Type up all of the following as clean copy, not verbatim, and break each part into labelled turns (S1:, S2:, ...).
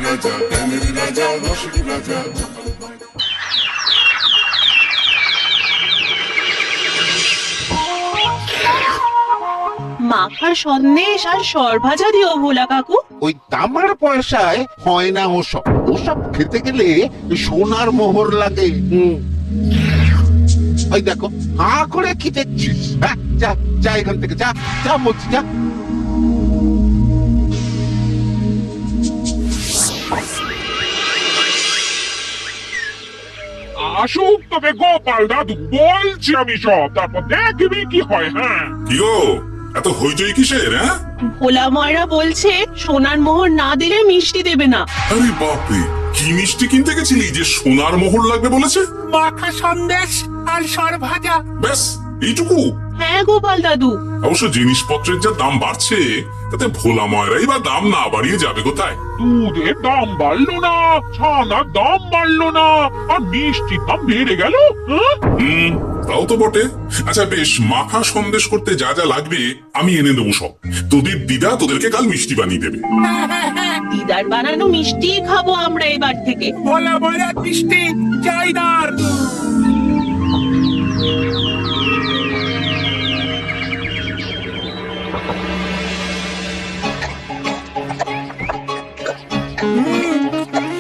S1: রাজা, জ্ঞানের রাজা, রসিক রাজা।
S2: মাখা সন্দেশ আর সরভাজা দিও ভোলা কাকু।
S3: ওই তামার পয়সায় হয় না ওসব। ওসব খেতে গেলে সোনার মোহর লাগে। ওই দেখো, হা করে কি দেখছিস? হ্যাঁ, যা যা এখান থেকে, যা যা বলছি, যা।
S4: আসুক তবে গোপাল দাদু, বলছি আমি সব, তারপর দেখবি কি হয়। হ্যাঁ,
S5: কি গো, এত হইচই কিসের? হ্যাঁ,
S2: ভোলা ময়রা বলছে সোনার মোহর না দিলে মিষ্টি দেবে না।
S5: আরে বাপরে, কি মিষ্টি কিনতে গেছিলি যে সোনার মোহর লাগবে বলেছে?
S6: মাখা সন্দেশ আর সরভাজা।
S5: ব্যাস এইটুকু?
S2: হ্যাঁ গোপাল দাদু।
S5: অবশ্য জিনিসপত্রের যা দাম বাড়ছে, তাতে ভোলা ময়রাই বা দাম না বাড়িয়ে যাবে কোথায়?
S4: দুধের দাম বাড়লো না, ছানার দাম বাড়লো না, আর মিষ্টির দাম বেড়ে গেল।
S5: তাও তো বটে। আচ্ছা বেশ, মাখা সন্দেশ করতে যা যা লাগবে আমি এনে দেবো সব। তোদের দিদা তোদেরকে কাল মিষ্টি বানিয়ে দেবে।
S2: দিদার বানানো মিষ্টি খাবো আমরা এবার থেকে।
S6: ভোলা ময়রা মিষ্টি চাই না আর।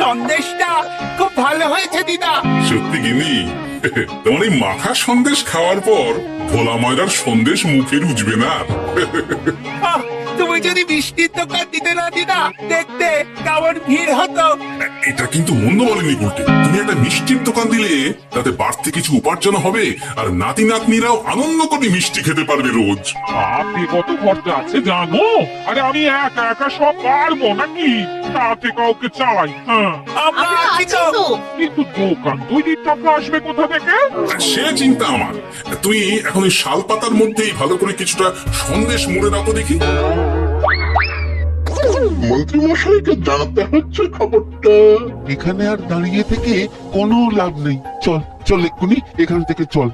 S6: সন্দেশটা খুব ভালো হয়েছে দিদা।
S5: সত্যি গিনি? তোমার এই মাখা সন্দেশ খাওয়ার পর ভোলা ময়রার সন্দেশ মুখে রুজবে না।
S6: আহ, তুমি যদি মিষ্টির দোকান দিতে না দিদা, দেখতে কেমন ভিড় হতো।
S5: এটা কিন্তু মন্দ বলেনি গুলটে। তুমি একটা মিষ্টির দোকান দিলে তাতে বাড়তি কিছু উপার্জন হবে, আর নাতি নাতনিরাও আনন্দ করে মিষ্টি খেতে পারবে রোজ।
S4: তাতে কত খরচা আছে জানো? আরে আমি একা একা সব পারবো নাকি? সাথে কাউকে চাই। হ্যাঁ,
S6: আমরা
S2: আমরা
S6: আছি
S2: আছি
S6: তো।
S2: তো।
S4: কিন্তু দোকান তৈরির টাকা আসবে কোথা থেকে?
S5: সে চিন্তা আমার। তুই এখন এই শাল পাতার মধ্যেই ভালো করে কিছুটা সন্দেশ মুড়ে দাও তো দেখি।
S3: মন্ত্রী মশাইকে জানাতে হচ্ছে খবরটা। এখানে আর দাঁড়িয়ে থেকে কোনো লাভ নেই। চল চল, এক্ষুনি এখান থেকে চল।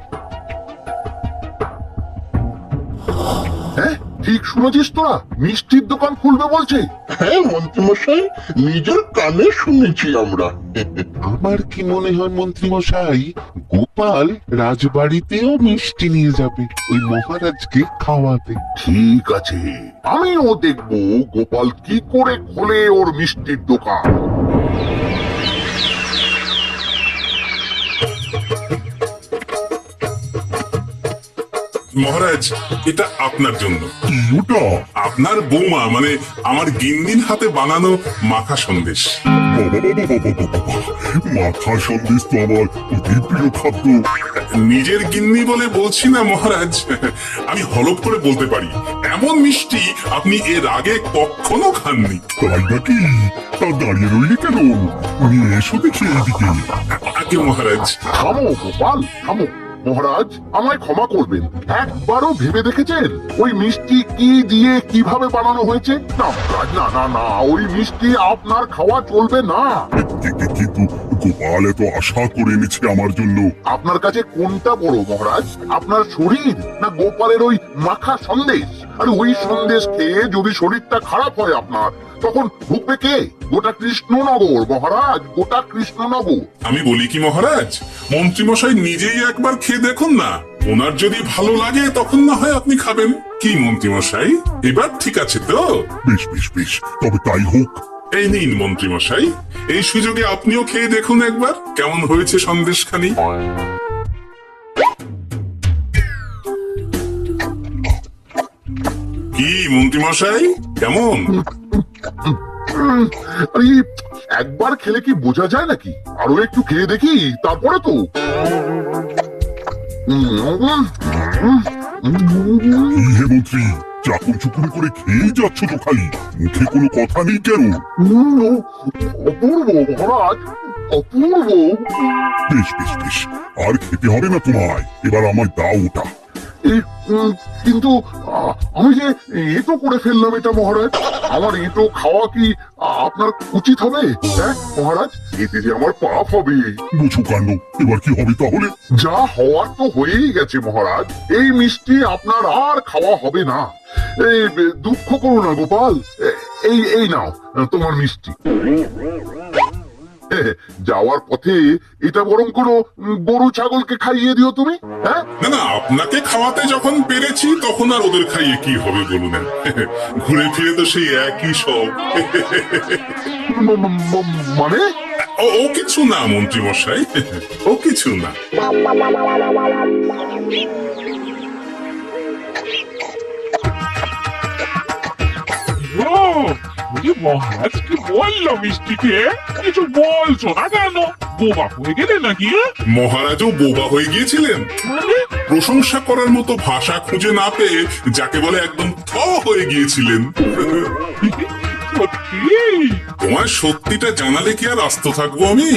S7: হ্যাঁ, ঠিক শুনেছিস তোরা? মিষ্টির দোকান খুলবে বলছে।
S8: হ্যাঁ মন্ত্রীমশাই, নিজের কানে শুনেছি আমরা।
S3: আমার কি মনে হয় মন্ত্রী মশাই, গোপাল রাজবাড়িতেও মিষ্টি নিয়ে যাবে ওই মহারাজকে খাওয়াতে।
S7: ঠিক আছে, আমিও দেখবো গোপাল কি করে খোলে ওর মিষ্টির দোকান।
S5: মহারাজ, এটা আপনার জন্য।
S7: কি ওটা?
S5: আপনার বৌমা মানে আমার গিন্নির হাতে বানানো মাখা সন্দেশ।
S7: মাখা সন্দেশ তো আমার অতি প্রিয় খাদ্য।
S5: নিজের গিন্নি বলে বলছি না মহারাজ, আমি হলপ করে বলতে পারি এমন মিষ্টি আপনি এর আগে কখনো খাননি।
S7: তাই নাকি? তা দাঁড়িয়ে রইলি কেন? নিয়ে এসো দেখি এইদিকে।
S5: আগে মহারাজ।
S7: থামো গোপাল, থামো। মহারাজ, আমায় ক্ষমা করবেন, একবারও ভেবে দেখেছেন ওই মিষ্টি কি দিয়ে কিভাবে বানানো হয়েছে? না মহারাজ, না না না, ওই মিষ্টি আপনার খাওয়া চলবে না। কিন্তু গোপাল এত আশা করে এনেছে আমার জন্য। আপনার কাছে কোনটা বড় মহারাজ, আপনার শরীর না গোপালের ওই মাখা সন্দেশ? আর ওই সন্দেশ খেয়ে যদি শরীরটা খারাপ হয় আপনার, তখন ভুগবে কে? গোটা কৃষ্ণনগর মহারাজ, গোটা কৃষ্ণনগর।
S5: আমি বলি কি মহারাজ, মন্ত্রীমশাই নিজেই একবার খেয়ে দেখুন না। ওনার যদি ভালো লাগে তখন না হয় আপনি খাবেন। কি মন্ত্রীমশাই, এবার ঠিক আছে তো?
S7: বেশ বেশ বেশ, তবে তাই হোক।
S5: এই নিন মন্ত্রীমশাই, এই সুযোগে আপনিও খেয়ে দেখুন একবার কেমন হয়েছে সন্দেশখানি। কি মন্ত্রীমশাই, কেমন?
S7: আরে একবার খেলে কি বোঝা যায় নাকি? আরো একটু খেয়ে দেখি, তারপরে তো। হে মন্ত্রী, চাকর চুকুরি করে খেয়ে যাচ্ছ তো খালি, মুখে কোনো কথা নেই কেন? অপূর্ব মহারাজ, অপূর্ব। বেশ বেশ বেশ, আর খেতে হবে না তোমায়, এবার আমায় দাও ওটা। কিন্তু আমি যে এঁটো করে ফেললাম এটা মহারাজ, আমার এঁটো খাওয়া কি আপনার উচিত হবে? হ্যাঁ মহারাজ, এতে যে আমার পাপ হবে। বুঝো কাণ্ড, এবার কি হবে তাহলে? যা হওয়ার তো হয়েই গেছে মহারাজ, এই মিষ্টি আপনার আর খাওয়া হবে না। এই দুঃখ করো না গোপাল, এই এই নাও তোমার মিষ্টি। যাওয়ার পথে এটা বরং কোনো গরু ছাগলকে খাইয়ে দিও তুমি। হ্যাঁ,
S5: না না, আপনাকে খাওয়াতে যখন পেরেছি তখন আর ওদের খাইয়ে কি হবে বলুন? ঘুরে ফিরে তো সেই একই সব।
S7: মানে
S5: ও কিছু না মন্ত্রী মশাই, ও কিছু না।
S4: মহারাজ কি বললো মিষ্টিকে? কিছু বলছো না কেন? বোবা হয়ে গেলে নাকি?
S5: মহারাজও বোবা হয়ে গিয়েছিলেন?
S4: মানে
S5: প্রশংসা করার মতো ভাষা খুঁজে না পেয়ে যাকে বলে একদম থ হয়ে গিয়েছিলেন।
S4: সত্যি?
S5: তোমার সত্যিটা জানালে কি আর আস্ত থাকবো আমি?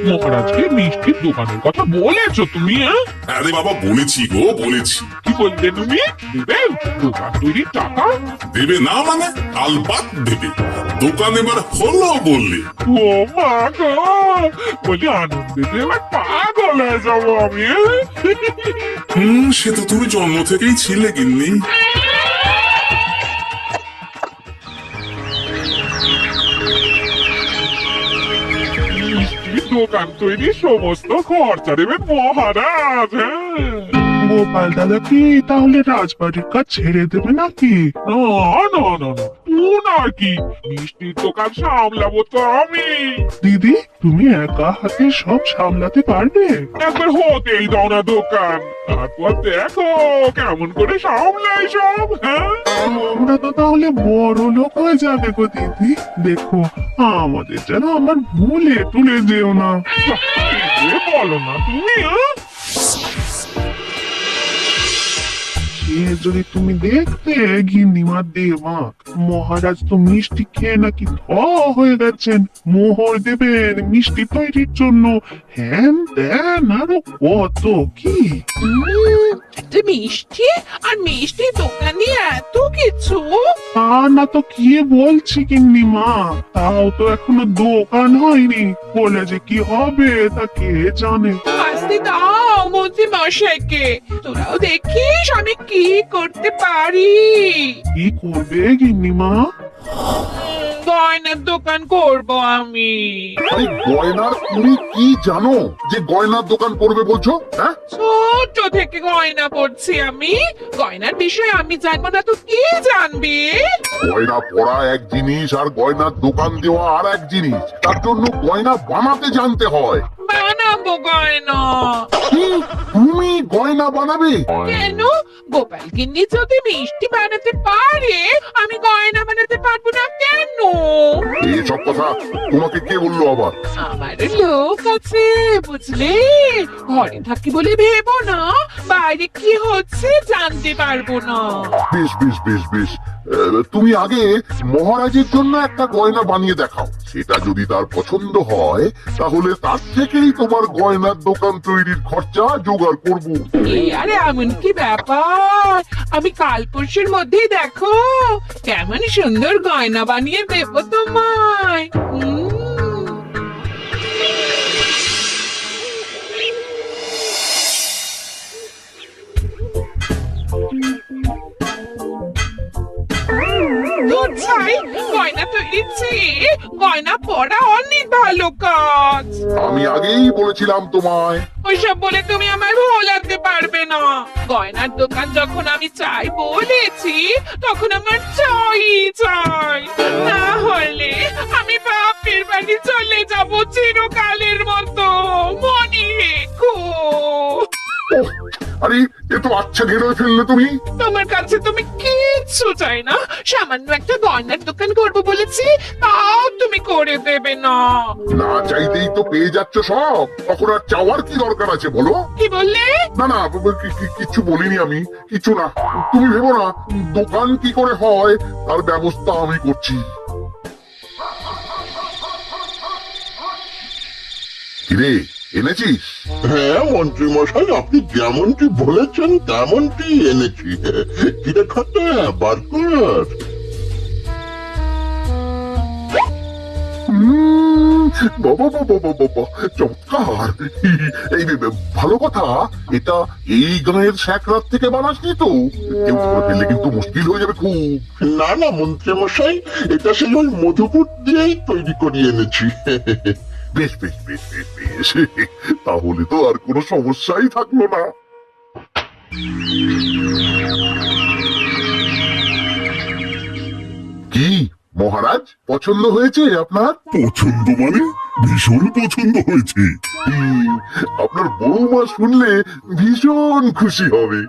S4: মহারাজকে মিষ্টির দোকানের কথা বলেছো তুমি?
S5: আরে বাবা, বলেছি গো, বলেছি।
S4: কি বললে তুমি? দেবে দোকান তৈরির টাকা?
S5: দেবে না মানে? আলবাত দেবে। দোকান এবার হলো বললে।
S4: ও মা গো, বলি আনন্দেতে এবার পাগল হয়ে যাবো আমি।
S5: সে তো তুমি জন্ম থেকেই ছিলে গিন্নি।
S4: মিষ্টির দোকান তৈরির সমস্ত খরচা দেবেন মহারাজ।
S3: গোপাল দাদা কি তাহলে রাজবাড়ির কাজ ছেড়ে দেবে নাকি?
S4: না না না না, আর কি, মিষ্টির দোকান সামলাবো তো আমি।
S3: দিদি, তুমি একা হাতে সব সামলাতে পারবে?
S4: একবার হতেই দাও না দোকান, তারপর দেখো কেমন করে সামলাই সব। হ্যাঁ,
S3: আমরা তো তাহলে বড় লোক হয়ে যাবে গো দিদি। দেখো, আমাদের যেন আমার ভুলে টুলে যেও না।
S4: কি যে বলো না তুমি।
S3: সে যদি তুমি দেখতে গিন্নিমা দেবাক, মহারাজ তো মিষ্টি খেয়ে নাকি থ হয়ে গেছেন। মোহর দেবেন মিষ্টি তৈরির জন্য, হ্যান ত্যান আরো কত কি।
S2: একটা মিষ্টি আর মিষ্টি দোকানে এত কিছু।
S3: তা না তো কি বলছি গিন্নিমা, তাও তো এখনো দোকান হয়নি, বলে যে কি হবে তা কে জানে।
S2: আসতে দাও মন্ত্রী মশাইকে, তোরাও দেখিস আমি কি করতে পারি।
S3: কি করবে গিন্নিমা?
S2: গয়নার দোকান করব আমি।
S7: আরে গয়নার তুমি কি জানো যে গয়নার দোকান করবে বলছো? হ্যাঁ,
S2: ছোট থেকে গয়না পড়ছি আমি, গয়নার বিষয়ে আমি জানবো না তো কি জানবি?
S7: গয়না পরা এক জিনিস আর গয়নার দোকান দেওয়া আর এক জিনিস। তার জন্য গয়না বানাতে জানতে হয়।
S2: বানাবো গয়না।
S7: কি? তুমি গয়না বানাবে?
S2: কেন? গোপাল গিন্নি যদি মিষ্টি বানাতে পারে, আমি গয়না বানাতে পারবো না কেন?
S7: এইসব কথা তোমাকে কে বললো আবার?
S2: আমার লোক আছে বুঝলে, ঘরে থাকি বলে ভেবো না, বাইরে কি হচ্ছে জানতে পারবো না।
S7: বেশ বেশ বেশ বেশ, তুমি আগে মহারাজের জন্য একটা গয়না বানিয়ে দেখাও। সেটা যদি তার পছন্দ হয় তাহলে তার থেকেই তোমার গয়নার দোকান তৈরির খরচা জোগাড় করবো।
S2: আরে এমন কি ব্যাপার, আমি কাল পরশুর মধ্যেই দেখো কেমন সুন্দর গয়না বানিয়ে দেবো তোমায়। বুঝছাই, গয়না তৈরির চেয়ে গয়না পরা অনেক ভালো কাজ।
S7: আমি আগেই বলেছিলাম তোমায়।
S2: ওইসব বলে তুমি আমার ভোলাতে পারবে না। গয়নার দোকান যখন আমি চাই বলেছি, তখন আমার চাই চাই, না হলে আমি বাপের বাড়ি চলে যাব চিরকালের মতো, মনে রেখো।
S7: ওহ, আরে এ তো আচ্ছা ঘেরে ফেললে তুমি।
S2: তোমার কাছে তুমি কিচ্ছু চাই না, সামান্য একটা গয়নার দোকান করবো বলেছি, তাও তুমি করে দেবে না।
S7: না চাইতেই তো পেয়ে যাচ্ছ সব, তখন আর চাওয়ার কি দরকার আছে বলো?
S2: কি বললে?
S7: না না, কিচ্ছু বলিনি আমি, কিছু না। তুমি ভেবো না, দোকান কি করে হয় তার ব্যবস্থা আমি করছি। কিরে, এনেছিস?
S8: হ্যাঁ মন্ত্রী মশাই, আপনি যেমনটি বলেছেন তেমনটি এনেছি। কিরে খাতা, বার কর।
S7: বাবা বাবা বাবা বাবা, চমৎকার। এই ভালো কথা, এটা এই গাঁয়ের স্যাকরাত থেকে বানাসনি তো? কেউ ধরে ফেললে কিন্তু মুশকিল হয়ে যাবে খুব।
S8: না না মন্ত্রী মশাই, এটা সেই ওই মধুপুর দিয়েই তৈরি করিয়ে এনেছি।
S7: বেশ বেশ বেশ বেশ বেশ, তাহলে তো আর কোনো সমস্যাই থাকলো না। কি মহারাজ, পছন্দ হয়েছে আপনার?
S3: পছন্দ মানে ভীষণ পছন্দ হয়েছে।
S7: আপনার বৌমা শুনলে ভীষণ খুশি হবে।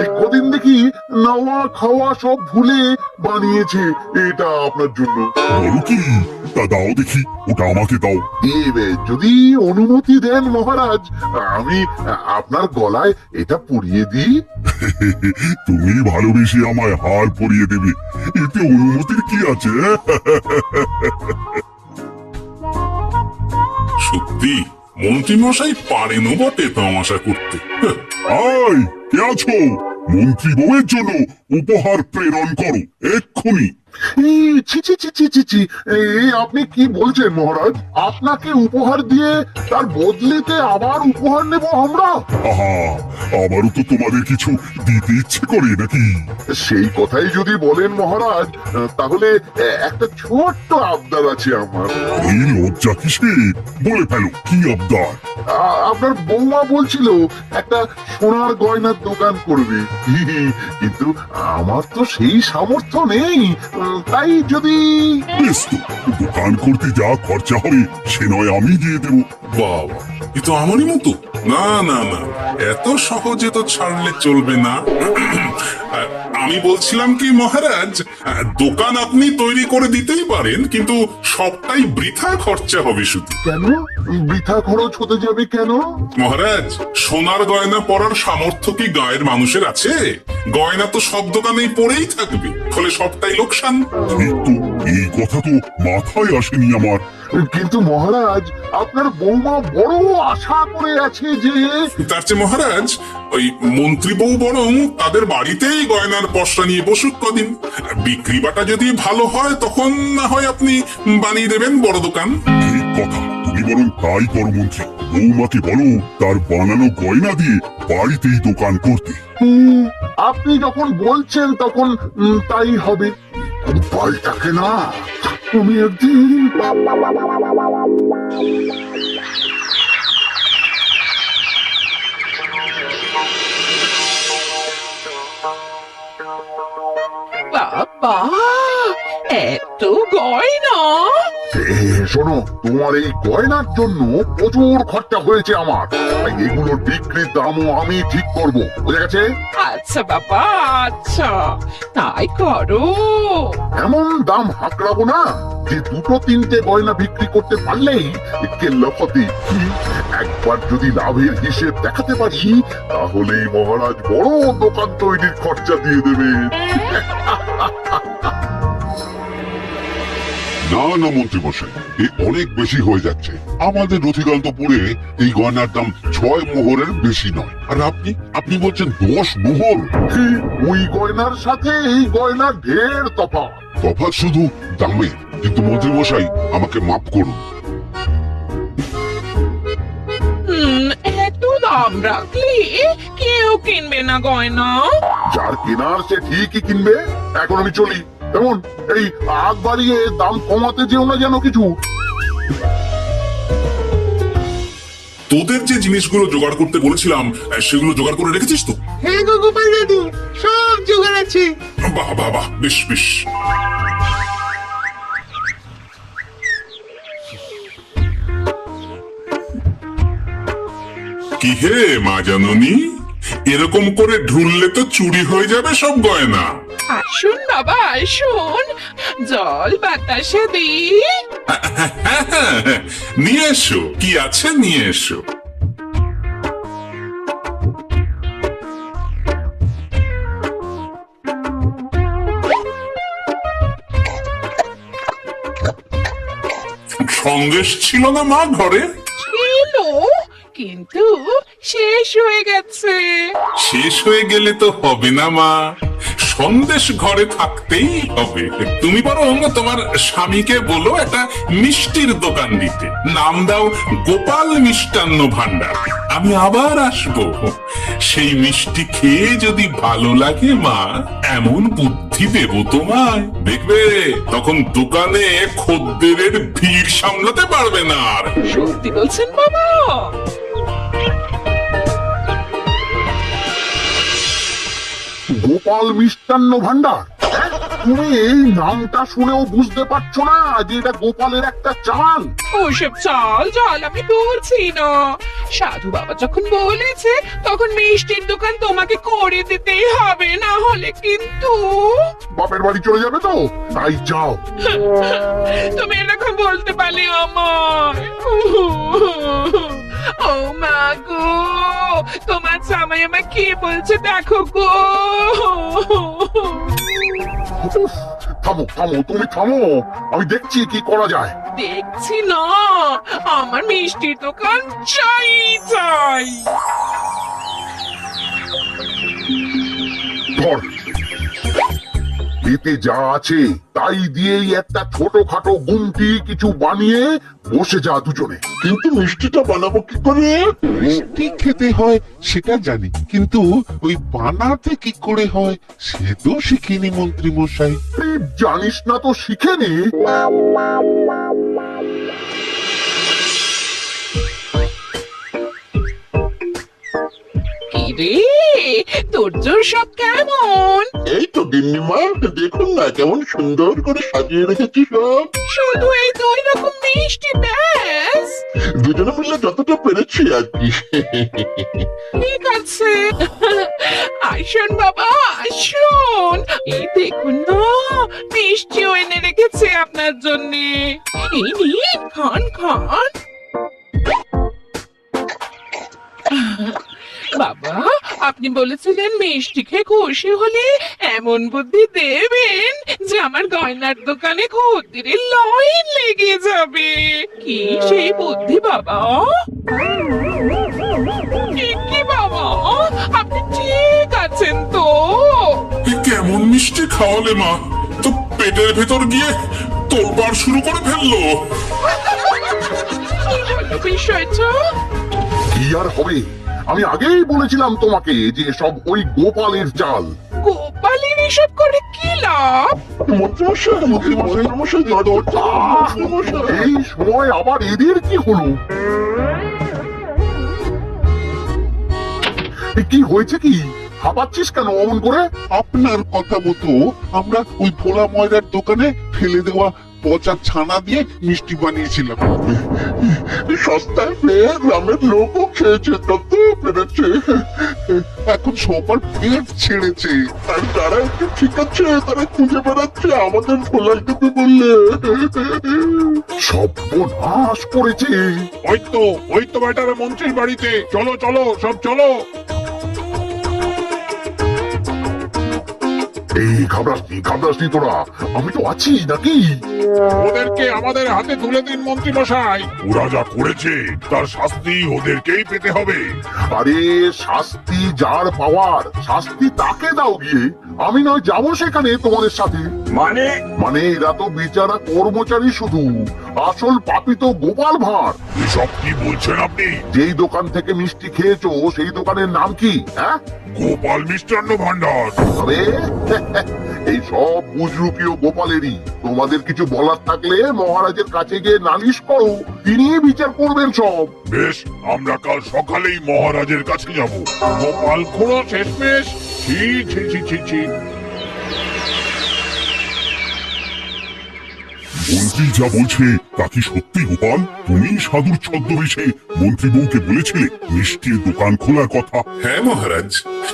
S7: এই কদিন দেখি নাওয়া খাওয়া সব ভুলে বানিয়েছে এটা আপনার জন্য।
S3: বলো কি, তা দাও দেখি, ওটা আমাকে দাও।
S7: যদি অনুমতি দেন মহারাজ, আমি আপনার গলায় এটা পরিয়ে দিই।
S3: তুমি ভালোবেসে আমায় হার পরিয়ে দেবে, এতে অনুমতির কি আছে?
S5: সত্যি মন্ত্রীমশাই পারেনও বটে তামাশা করতে।
S3: আয়, কে আছো? মন্ত্রী বউয়ের জন্য উপহার প্রেরণ করো এক্ষুনি।
S7: ছি ছি ছি ছি ছি ছি, আপনি কি বলছেন মহারাজ? আপনাকে উপহার দিয়ে তার বদলেতে আবার উপহার নেব আমরা?
S3: আহা, আবারও তো তোমাদের কিছু দিতে ইচ্ছে করে নাকি?
S7: সেই কথাই যদি বলেন মহারাজ, তাহলে একটা ছোট্ট আবদার আছে আমার।
S3: এই লজ্জা কিসে? বলে ফেলো, কি আবদার?
S7: আপনার বৌমা বলছিল একটা সোনার গয়নার দোকান করবে, কিন্তু আমার তো সেই সামর্থ্য নেই। তাই যদি
S3: বেশ তো, দোকান করতে যা খরচা হবে সে নয় আমি দিয়ে দেবো।
S5: বাবা, এ তো আমারই মতো। না না না, এত সহজে তো ছাড়লে চলবে না। আমি বলছিলাম কি মহারাজ, দোকান আপনি তৈরি করে দিতেই পারেন, কিন্তু সবটাই বৃথা খরচা হবে শুধু।
S7: কেন বৃথা খরচ হতে যাবে কেন?
S5: মহারাজ, সোনার গয়না পরার সামর্থ্য কি গায়ের মানুষের আছে? গয়না তো সব দোকানেই পড়েই থাকবে, ফলে সবটাই লোকসান।
S3: ঠিক তো, এই কথা তো মাথায় আসেনি আমার।
S7: কিন্তু মহারাজ, আপনার বৌমা বড় আশা করে আছে যে
S5: তার চেয়ে মহারাজ, ওই মন্ত্রী বউ বরং তাদের বাড়িতেই গয়নার পসরা নিয়ে বসুক কদিন। বিক্রি বাটা যদি ভালো হয় তখন না হয় আপনি বানিয়ে দেবেন বড় দোকান।
S3: ঠিক কথা, তুমি বরং তাই করো মন্ত্রী। বৌমাকে বলো তার বানানো গয়না দিয়ে বাড়িতেই দোকান করতে।
S7: আপনি যখন বলছেন তখন তাই হবে। পাল্টাকে না, তুমি একদিন
S2: বাবা, এত গয়না!
S7: শোনো, তোমার এই গয়নার জন্য প্রচুর খরচা হয়েছে আমার, তাই এগুলোর বিক্রির দামও আমি ঠিক করব, বুঝে গেছে?
S2: আচ্ছা বাবা, আচ্ছা, তাই করো।
S7: এমন দাম হাঁকড়াবো না যে দুটো তিনটে গয়না বিক্রি করতে পারলেই কেল্লাফতে। একবার যদি লাভের হিসেব দেখাতে পারি, তাহলেই মহারাজ বড় দোকান তৈরির খরচা দিয়ে দেবে।
S1: না না মন্ত্রী মশাই, এ অনেক বেশি হয়ে যাচ্ছে। আমাদের রথিকান্তপুরে এই গয়নার দাম 6 মোহরের বেশি নয়, আর আপনি আপনি বলছেন 10 মোহর।
S7: ওই গয়নার সাথে এই গয়নার ঢের তফাৎ।
S1: তফাৎ শুধু দামে। কিন্তু মন্ত্রী মশাই, আমাকে মাফ করুন।
S2: এত দাম রাখলে কেউ কিনবে না গয়না।
S7: যার কেনার সে ঠিকই কিনবে। এখন আমি চলি। কেমন, এই আগ বাড়িয়ে দাম কমাতে যেও না যেন কিছু।
S5: তোদের যে জিনিসগুলো জোগাড় করতে বলেছিলাম সেগুলো জোগাড় করে রেখেছিস তো?
S6: হ্যাঁ গো গোপাল দাদু, সব জোগাড় আছে।
S5: বাহ বাহ বাহ, বেশ বেশ। কি হে মা জাননী, এরকম করে ঢুললে তো চুরি হয়ে যাবে সব গয়না।
S2: আসুন বাবা, আসুন, জল বাতাসে দিই।
S5: নিয়ে এসো, কি আছে নিয়ে এসো। সন্দেশ ছিল না মা ঘরে?
S2: ছিল, কিন্তু শেষ হয়ে গেছে।
S5: শেষ হয়ে গেলে তো হবে না মা, সন্দেশ ঘরে থাকতেই হবে। তুমি বরং তোমার স্বামীকে বলো একটা মিষ্টির দোকান দিতে, নাম দাও গোপাল মিষ্টান্ন ভান্ডার। আমি আবার আসবো, সেই মিষ্টি খেয়ে যদি ভালো লাগে মা, এমন বুদ্ধি দেব তোমায়, দেখবে তখন দোকানে খদ্দেরের ভিড় সামলাতে পারবে না আর।
S2: সত্যি বলছেন বাবা?
S7: গোপাল মিষ্টান্ন ভান্ডার? তুমি এই নামটা শুনেও বুঝতে পারছো না যে এটা গোপালের একটা চাল?
S2: ওসব চাল চাল আমি বলছি না। সাধু বাবা যখন বলেছে তখন মিষ্টির দোকান তোমাকে করে দিতেই হবে, না হলে কিন্তু
S7: বাপের বাড়ি চলে যাবে তো, তাই যাও।
S2: তুমি এরকম বলতে পারলে আমার। ও মা গো, তোমার জামাই আমার কি বলছে দেখো গো।
S7: উফ, থামো থামো, তুমি থামো, আমি দেখছি কি করা যায়।
S2: দেখছি না, আমার মিষ্টির দোকান চাই চাই।
S7: ধর, এতে যা আছে তাই দিয়েই একটা ছোটখাটো গুমটি কিছু বানিয়ে বসে যা দুজনে।
S8: কিন্তু মিষ্টিটা বানাবো কি করে?
S3: মিষ্টি খেতে হয় সেটা জানি, কিন্তু ওই বানাতে কি করে হয় সে তো শিখিনি মন্ত্রী মশাই।
S7: তুই জানিস না তো শিখে নে।
S2: কি রে, তোর জোর সব কেমন?
S8: এই তো গিন্নিমা, দেখুন না কেমন সুন্দর করে সাজিয়ে রেখেছি সব।
S2: শুধু এই দুই রকম মিষ্টি ব্যাস?
S8: দুজনে মিলে যতটা পেরেছি আর কি।
S2: ঠিক আছে, আসুন বাবা আসুন, এই দেখুন না মিষ্টিও এনে রেখেছে আপনার জন্য। এই নিন, খান খান। বাবা, আপনি বলেছিলেন মিষ্টি খেয়ে খুশি হলে এমন বুদ্ধি দেবেন যে আমার গয়নার দোকানে খদ্দেরের লাইন লেগে যাবে। কি সেই বুদ্ধি বাবা? কি বাবা, আপনি ঠিক আছেন তো?
S5: এ কেমন মিষ্টি খাওয়ালে মা, তো পেটের ভেতর গিয়ে তোলপাড় শুরু করে ফেললো।
S2: কি হলো বিষয়টা?
S7: কি আর হবে, আমি আগেই বলেছিলাম তোমাকে যে সব ওই গোপালের চাল।
S2: গোপালের এসব করে কি লাভ?
S8: মন্ত্রীমশাই,
S7: এই সময় আবার এদের কি হলো? কি হয়েছে কি? হাঁপাচ্ছিস কেন অমন করে?
S3: আপনার কথা মতো আমরা ওই ভোলা ময়রার দোকানে ফেলে দেওয়া পচা ছানা দিয়ে মিষ্টি বানিয়েছিলাম।
S8: সস্তায় পেয়ে গ্রামের লোকও খেয়েছে, তত পেরেছে।
S3: এখন সবার পেট ছেড়েছে।
S8: আর তারা একটু ঠিক আছে, তারা খুঁজে বেড়াচ্ছে আমাদের ভোলাই দেবে বললে।
S7: সর্বনাশ করেছে।
S4: ওই তো বেটারে মন্ত্রীর বাড়িতে, চলো চলো সব চলো।
S7: এই ঘাবড়াসনি তোরা, আমি তো আছি নাকি?
S4: ওদেরকে আমাদের হাতে তুলে দিন মন্ত্রী মশাই। ওরা যা করেছে তার শাস্তি ওদেরকেই পেতে হবে।
S7: আরে শাস্তি যার পাওয়ার শাস্তি তাকে দাও গিয়ে, আমি নয় যাবো সেখানে তোমাদের সাথে। মানে এরা তো বেচারা কর্মচারী শুধু, আসল পাপী তো গোপাল ভাঁড়।
S4: এসব কি বলছেন আপনি?
S7: যেই দোকান থেকে মিষ্টি খেয়েছো সেই দোকানের নাম কি? হ্যাঁ,
S4: গোপাল মিষ্টান্ন ভান্ডার।
S7: তবে এই সব বুজরুকিও গোপালেরই। তোমাদের কিছু বলার থাকলে মহারাজের কাছে গিয়ে নালিশ করো, তিনি বিচার করবেন সব।
S4: বেশ, আমরা কাল সকালেই মহারাজের কাছে যাব। গোপাল খুঁড়ো শেষমেশ। ছি ছি ছি ছি ছি।
S1: মন্ত্রী যা বলছে তা কি সত্যি গোপাল? তুমি সাধুর ছদ্মবেশে মন্ত্রী বউকে বলেছিলে মিষ্টির দোকান খোলার কথা?
S5: হ্যাঁ মহারাজ,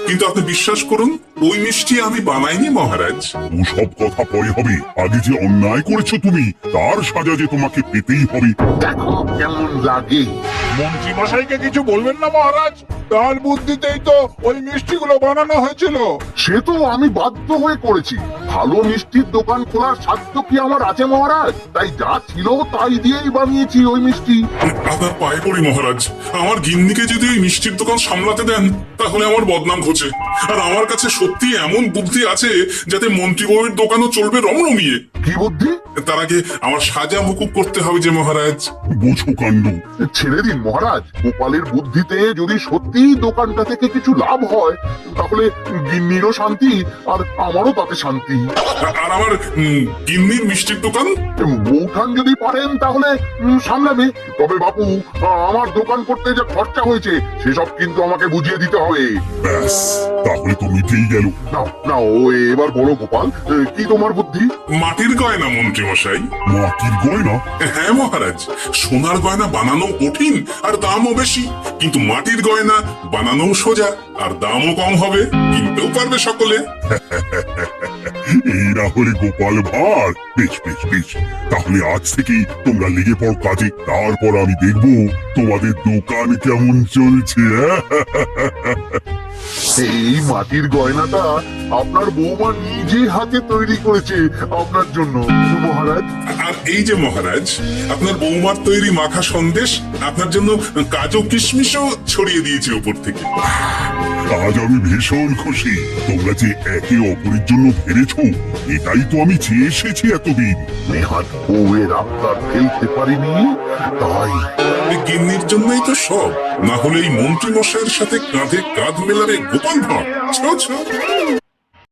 S5: কিন্তু আপনি বিশ্বাস করুন ওই মিষ্টি আমি বানাইনি মহারাজ।
S1: ও সব কথা পরে হবে, আগে যে অন্যায় করেছো তুমি তার সাজা যে তোমাকে পেতেই হবে।
S7: দেখো কেমন লাগে।
S4: মন্ত্রী মশাইকে কিছু বলবেন না মহারাজ, তার বুদ্ধিতেই তো ওই মিষ্টিগুলো বানানো হয়েছিল।
S7: সে তো আমি বাধ্য হয়ে করেছি। ভালো মিষ্টির দোকান খোলার সাধ্য কি আমার আছে মহারাজ? তাই যা ছিল তাই দিয়েই বানিয়েছি ওই মিষ্টি।
S5: আপনার পায়ে পড়ি মহারাজ, আমার গিন্নিকে যদি ওই মিষ্টির দোকান সামলাতে দেন তাহলে আমার বদনাম ঘটে। আর আমার কাছে সত্যি এমন বুদ্ধি আছে যাতে মন্ত্রী বউয়ের দোকানও চলবে রমরমিয়ে।
S7: কি বুদ্ধি?
S5: তার আগে আমার সাজা মুকুব করতে হবে যে মহারাজ।
S1: বোঝো কাণ্ড।
S7: ছেড়ে দিন মহারাজ, গোপালের বুদ্ধিতে যদি সত্যি দোকানটা থেকে কিছু লাভ হয় তাহলে গিন্নিরও শান্তি আর আমারও তাতে শান্তি।
S5: আর আমার গিন্নির মিষ্টির দোকান?
S7: বৌঠান যদি পারেন তাহলে সামলাবে। তবে বাপু, আমার দোকান করতে যা খরচা হয়েছে সেসব কিন্তু আমাকে বুঝিয়ে দিতে হবে।
S1: ব্যাস, তাহলে তো মিটেই গেল।
S7: না না, ও এবার বলো গোপাল, কি তোমার বুদ্ধি?
S5: মাটির গয়না মন্ত্রী মশাই।
S1: মাটির গয়না?
S5: হ্যাঁ মহারাজ, সোনার গয়না বানানো কঠিন আর দামও বেশি, কিন্তু মাটির গয়না বানানো সোজা আর দামও কম হবে, কিনতেও পারবে সকলে।
S1: এই না হলে গোপাল ভাঁড়। বেশ বেশ বেশ, তাহলে আজ থেকেই তোমরা লেগে পড়ো কাজে, তারপর আমি দেখবো তোমাদের দোকান কেমন চলছে।
S7: এই মাটির গয়নাটা আপনার বৌমা নিজে হাতে তৈরি করেছে আপনার জন্য মহারাজ।
S5: আর এই যে মহারাজ, আপনার বৌমার তৈরি মাখা সন্দেশ আপনার জন্য কাজু কিশমিশও ছড়িয়ে দিয়েছে উপর থেকে।
S1: আজ আমি ভীষণ খুশি। তোমরা যে একে অপরের জন্য ফেরেছো, এটাই তো আমি চেয়ে এসেছি এতদিন।
S7: নেহাত বউয়ের আবদার ফেলতে পারিনি, তাই
S5: এই গিন্নির জন্যই তো সব, না হলে এই মন্ত্রী মশাইয়ের সাথে কাঁধে কাঁধ মেলাবে গোপাল ভাঁড়। ছো ছো।